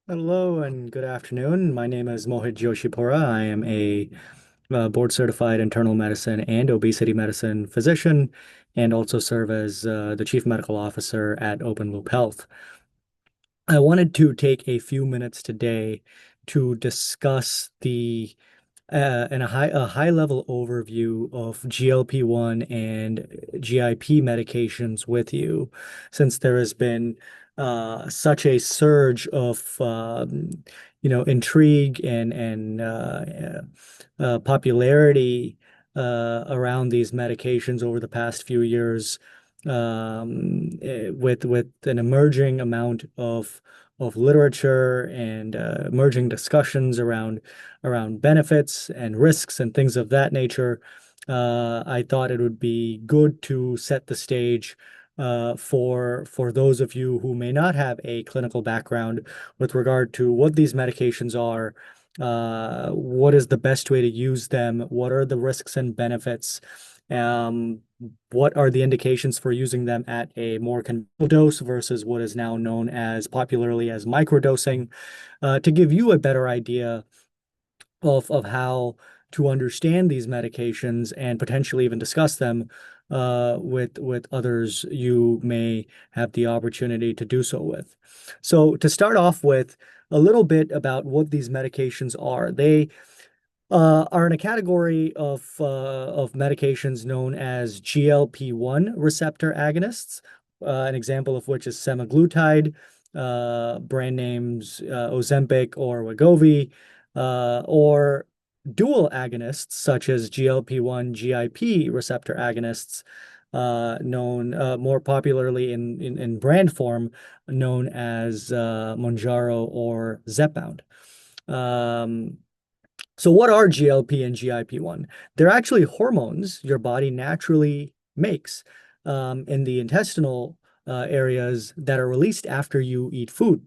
Hello and good afternoon. My name is Mohit Joshipura. I am a board certified internal medicine and obesity medicine physician and also serve as the chief medical officer at OpenLoop Health. I wanted to take a few minutes today to discuss the and a high level overview of GLP-1 and GIP medications with you, since there has been such a surge of intrigue and popularity around these medications over the past few years, with an emerging amount of literature and emerging discussions around benefits and risks and things of that nature. I thought it would be good to set the stage for those of you who may not have a clinical background with regard to what these medications are, what is the best way to use them, what are the risks and benefits, um, what are the indications for using them at a more conventional dose versus what is now known as popularly as microdosing, to give you a better idea of how to understand these medications and potentially even discuss them with others you may have the opportunity to do so with. So to start off with, a little bit about what these medications are. They are in a category of medications known as GLP-1 receptor agonists, an example of which is semaglutide, brand names Ozempic or Wegovy, or dual agonists such as GLP-1 GIP receptor agonists, known more popularly in brand form, known as Mounjaro or Zepbound. Um, so what are GLP and GIP-1? They're actually hormones your body naturally makes in the intestinal areas that are released after you eat food.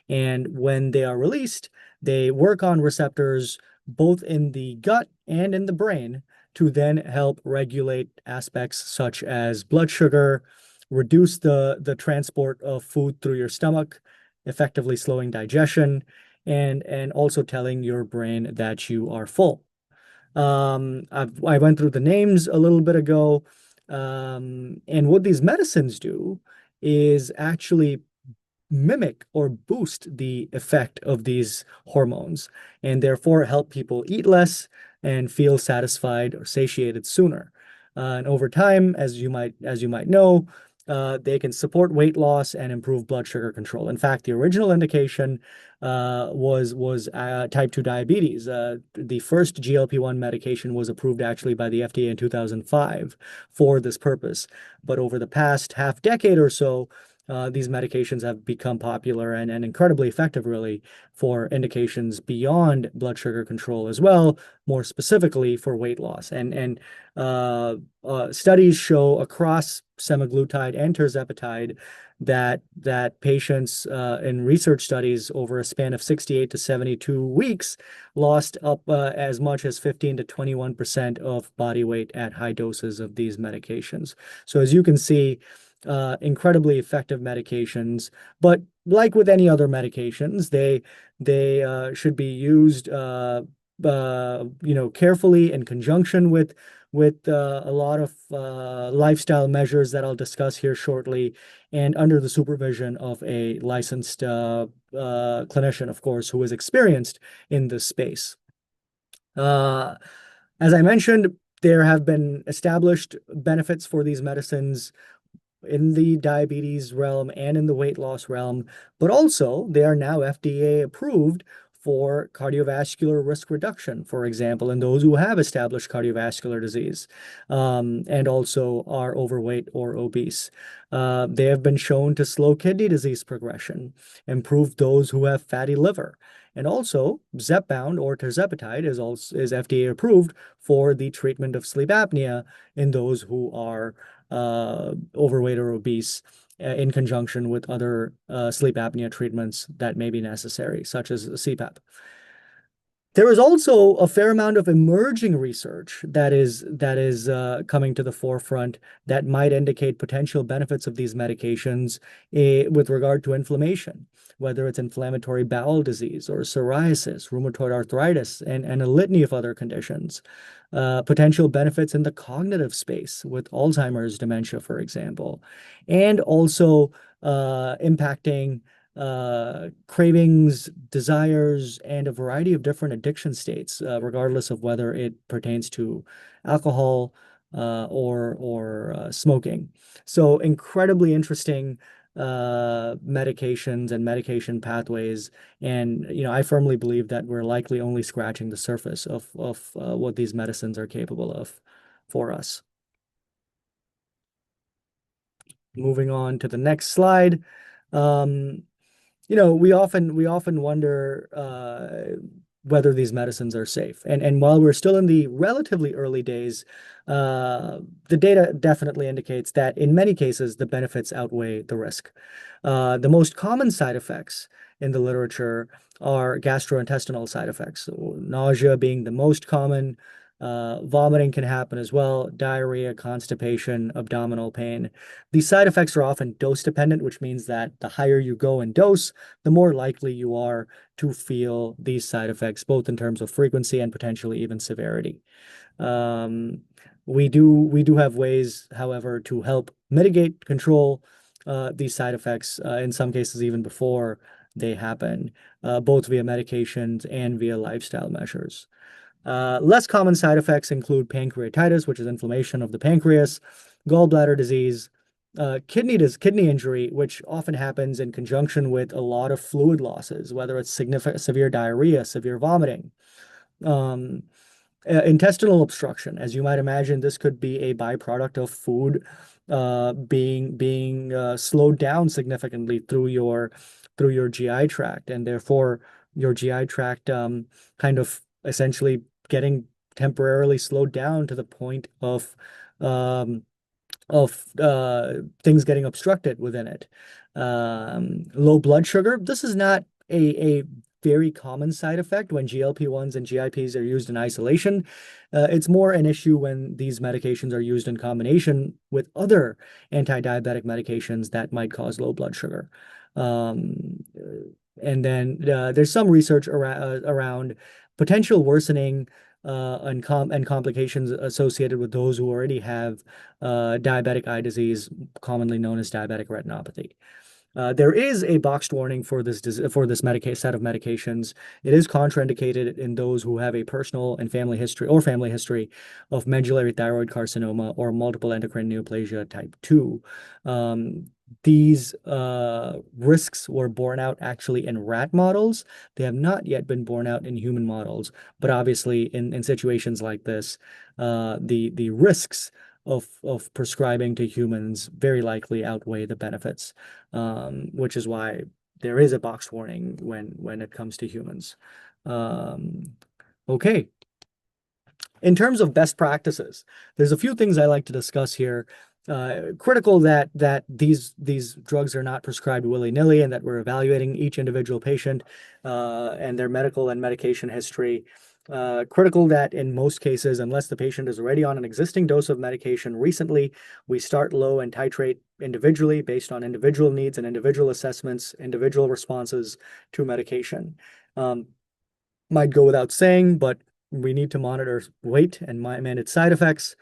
And when they are released, they work on receptors both in the gut and in the brain to then help regulate aspects such as blood sugar, reduce the transport of food through your stomach, effectively slowing digestion, and also telling your brain that you are full. I went through the names a little bit ago, and what these medicines do is actually mimic or boost the effect of these hormones and therefore help people eat less and feel satisfied or satiated sooner. And over time, as you might know, they can support weight loss and improve blood sugar control. In fact, the original indication was type 2 diabetes. The first GLP-1 medication was approved actually by the FDA in 2005 for this purpose. But over the past half decade or so, these medications have become popular and incredibly effective, really, for indications beyond blood sugar control as well, more specifically for weight loss. And studies show across semaglutide and tirzepatide that patients in research studies over a span of 68 to 72 weeks lost up as much as 15 to 21% of body weight at high doses of these medications. So as you can see, incredibly effective medications, but like with any other medications, they should be used carefully in conjunction with a lot of lifestyle measures that I'll discuss here shortly, and under the supervision of a licensed clinician, of course, who is experienced in this space. Uh, as I mentioned, there have been established benefits for these medicines in the diabetes realm and in the weight loss realm, but also they are now FDA approved for cardiovascular risk reduction, for example, in those who have established cardiovascular disease, and also are overweight or obese. They have been shown to slow kidney disease progression, improve those who have fatty liver. And also, Zepbound or tirzepatide is FDA approved for the treatment of sleep apnea in those who are overweight or obese, in conjunction with other sleep apnea treatments that may be necessary, such as CPAP. There is also a fair amount of emerging research that is coming to the forefront that might indicate potential benefits of these medications with regard to inflammation, whether it's inflammatory bowel disease or psoriasis, rheumatoid arthritis, and a litany of other conditions. Potential benefits in the cognitive space with Alzheimer's dementia, for example, and also impacting cravings, desires, and a variety of different addiction states, regardless of whether it pertains to alcohol or smoking. So incredibly interesting medications and medication pathways. And I firmly believe that we're likely only scratching the surface of what these medicines are capable of for us. Moving on to the next slide. Um, we often wonder whether these medicines are safe. And while we're still in the relatively early days, the data definitely indicates that in many cases, the benefits outweigh the risk. The most common side effects in the literature are gastrointestinal side effects, so nausea being the most common. Vomiting can happen as well, diarrhea, constipation, abdominal pain. These side effects are often dose dependent, which means that the higher you go in dose, the more likely you are to feel these side effects, both in terms of frequency and potentially even severity. Um, we do have ways, however, to help mitigate, control these side effects, in some cases even before they happen, both via medications and via lifestyle measures. Less common side effects include pancreatitis, which is inflammation of the pancreas, gallbladder disease, kidney injury, which often happens in conjunction with a lot of fluid losses, whether it's significant severe diarrhea, severe vomiting. Um, Intestinal obstruction, as you might imagine, this could be a byproduct of food being slowed down significantly through your GI tract, and therefore your GI tract kind of essentially getting temporarily slowed down to the point um, of things getting obstructed within it. Low blood sugar. This is not a very common side effect when GLP-1s and GIPs are used in isolation. It's more an issue when these medications are used in combination with other anti-diabetic medications that might cause low blood sugar. Um, and then there's some research around potential worsening and complications associated with those who already have diabetic eye disease, commonly known as diabetic retinopathy. There is a boxed warning for this set of medications. It is contraindicated in those who have a personal and family history of medullary thyroid carcinoma or multiple endocrine neoplasia type 2. Um, these risks were borne out actually in rat models. They have not yet been borne out in human models, but obviously in situations like this, the risks of prescribing to humans very likely outweigh the benefits, which is why there is a box warning when it comes to humans. Um, okay. In terms of best practices, there's a few things I like to discuss here. Critical that these drugs are not prescribed willy-nilly and that we're evaluating each individual patient and their medical and medication history. Critical that in most cases, unless the patient is already on an existing dose of medication recently, we start low and titrate individually based on individual needs and individual assessments, individual responses to medication. Might go without saying, but we need to monitor weight and manage side effects.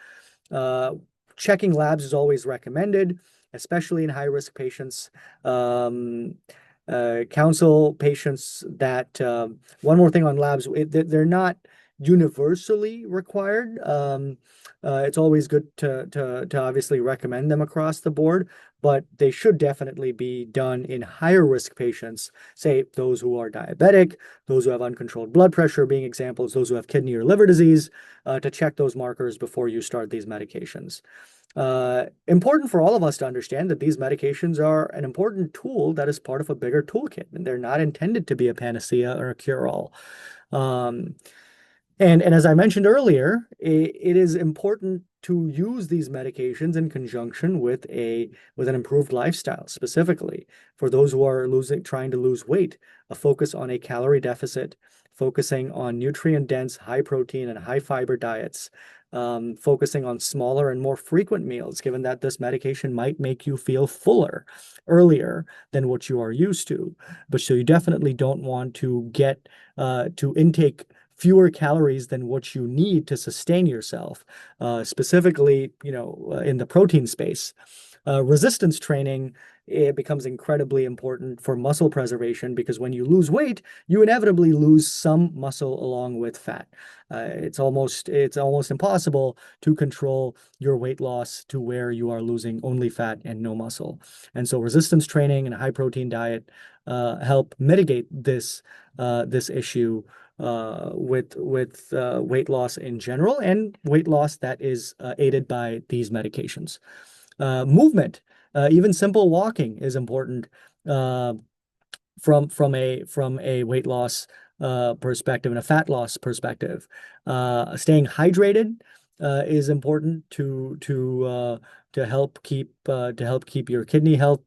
Uh, Checking labs is always recommended, especially in high-risk patients. Counsel patients that one more thing on labs, they're not universally required. It's always good to obviously recommend them across the board, but they should definitely be done in higher risk patients, say those who are diabetic, those who have uncontrolled blood pressure being examples, those who have kidney or liver disease, to check those markers before you start these medications. Important for all of us to understand that these medications are an important tool that is part of a bigger toolkit, and they're not intended to be a panacea or a cure-all. Um, and as I mentioned earlier, it is important to use these medications in conjunction with an improved lifestyle, specifically for those who are trying to lose weight, a focus on a calorie deficit, focusing on nutrient-dense, high protein and high fiber diets, focusing on smaller and more frequent meals, given that this medication might make you feel fuller earlier than what you are used to. But so you definitely don't want to get to intake fewer calories than what you need to sustain yourself, specifically, in the protein space. Resistance training, it becomes incredibly important for muscle preservation because when you lose weight, you inevitably lose some muscle along with fat. It's almost impossible to control your weight loss to where you are losing only fat and no muscle. And so resistance training and a high protein diet help mitigate this issue with weight loss in general and weight loss that is aided by these medications. Movement, even simple walking is important uh, from a weight loss perspective and a fat loss perspective. Staying hydrated is important to help keep your kidney health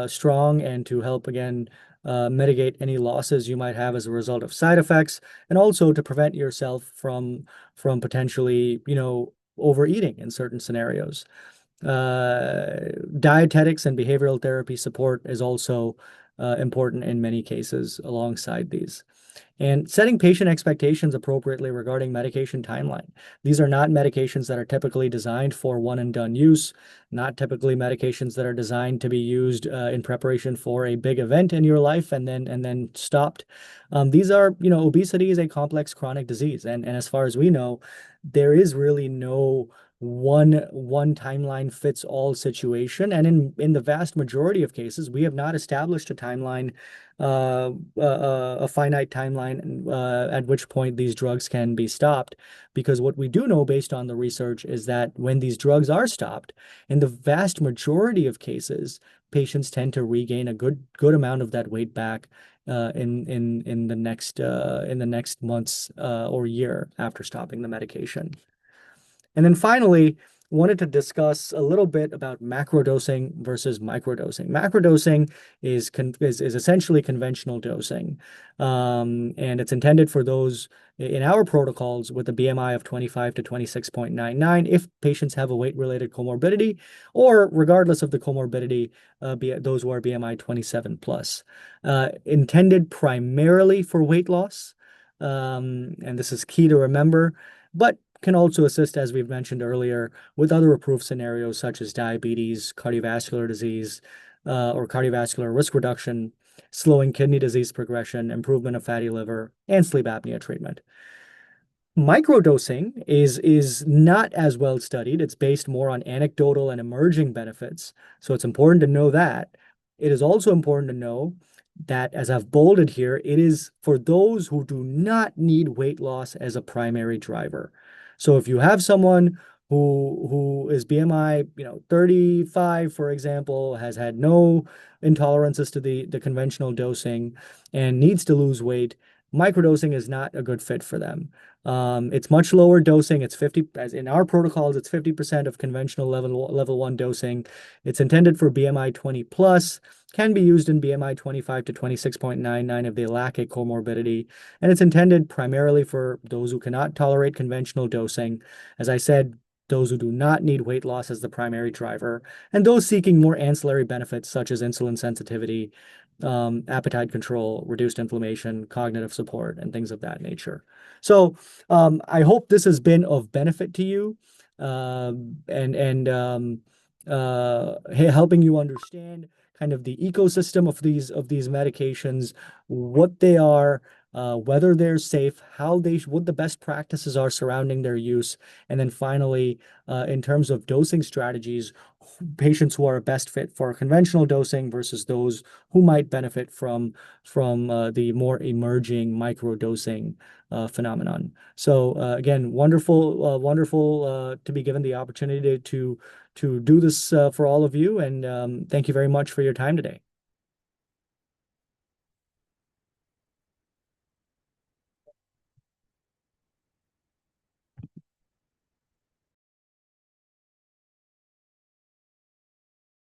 strong and to help again mitigate any losses you might have as a result of side effects, and also to prevent yourself from potentially, overeating in certain scenarios. Dietetics and behavioral therapy support is also important in many cases alongside these. And setting patient expectations appropriately regarding medication timeline. These are not medications that are typically designed for one and done use, not typically medications that are designed to be used in preparation for a big event in your life and then stopped. These are, obesity is a complex chronic disease, and as far as we know, there is really no one timeline fits all situation. And in the vast majority of cases, we have not established a timeline, a finite timeline at which point these drugs can be stopped. Because what we do know based on the research is that when these drugs are stopped, in the vast majority of cases, patients tend to regain a good amount of that weight back in the next months or year after stopping the medication. And then finally, wanted to discuss a little bit about macrodosing versus microdosing. Macrodosing is essentially conventional dosing, and it's intended for those in our protocols with a BMI of 25 to 26.99 if patients have a weight-related comorbidity, or regardless of the comorbidity, those who are BMI 27 plus. Intended primarily for weight loss, and this is key to remember, but can also assist, as we've mentioned earlier, with other approved scenarios such as diabetes, cardiovascular disease, or cardiovascular risk reduction, slowing kidney disease progression, improvement of fatty liver, and sleep apnea treatment. Microdosing is not as well studied. It's based more on anecdotal and emerging benefits. So it's important to know that. It is also important to know that, as I've bolded here, it is for those who do not need weight loss as a primary driver. So if you have someone who is BMI, 35, for example, has had no intolerances to the conventional dosing and needs to lose weight, microdosing is not a good fit for them. It's much lower dosing. It's 50, as in our protocols, it's 50% of conventional level 1 dosing. It's intended for BMI 20 plus, can be used in BMI 25 to 26.99 if they lack a comorbidity. And it's intended primarily for those who cannot tolerate conventional dosing. As I said, those who do not need weight loss as the primary driver, and those seeking more ancillary benefits such as insulin sensitivity, appetite control, reduced inflammation, cognitive support, and things of that nature. So I hope this has been of benefit to you, and helping you understand kind of the ecosystem of these medications, what they are, whether they're safe, what the best practices are surrounding their use, and then finally, in terms of dosing strategies, patients who are best fit for conventional dosing versus those who might benefit from the more emerging microdosing phenomenon. So again, wonderful to be given the opportunity to do this for all of you, and thank you very much for your time today.